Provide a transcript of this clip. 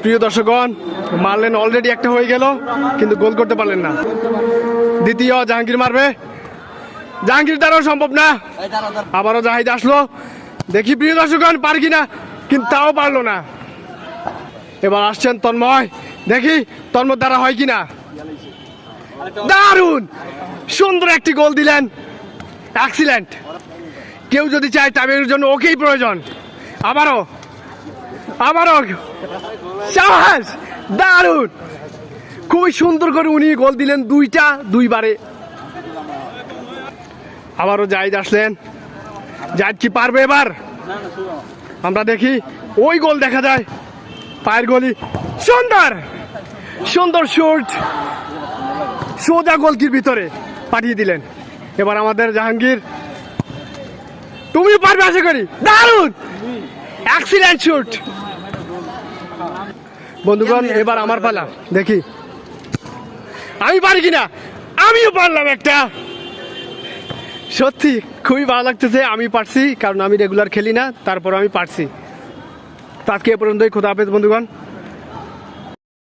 প্রিয় দর্শকগণ, মারলেন, অলরেডি একটা হয়ে গেল, কিন্তু গোল করতে পারলেন না। দ্বিতীয় জাহাঙ্গীর মারবে, জাহাঙ্গীর দ্বারাও সম্ভব না। আবারও জাহিদ আসলো, দেখি প্রিয় দর্শকগণ পারি কিনা, কিন্তু তাও পারলো না। এবার আসছেন তন্ময়, দেখি তন্ময় দ্বারা হয় কিনা। দারুণ সুন্দর একটি গোল দিলেন, এক্সিলেন্ট। কেউ যদি চায় টাইমের জন্য ওকেই প্রয়োজন। আবারও সাবাস, দারুণ, খুবই সুন্দর করে উনি গোল দিলেন, দুইবারে। আবারও জাহিদ আসলেন, জাহিদ কি পারবে এবার? আমরা দেখি, ওই গোল দেখা যায়, পায়ের গলি, সুন্দর শুট, সোজা গোলকির ভিতরে পাঠিয়ে দিলেন। এবার আমাদের জাহাঙ্গীর, তুমি পারবে আশা করি, দারুণ, এক্সিলেন্ট শুট। বন্ধুগণ, এবার আমার পালা, দেখি আমি পারি কিনা। আমিও পারলাম একটা, সত্যি খুবই ভালো লাগতেছে। আমি পারছি, কারণ আমি রেগুলার খেলি না, তারপর আমি পারছি। তো আজকে এ পর্যন্তই, খোদা হাফেজ বন্ধুগণ।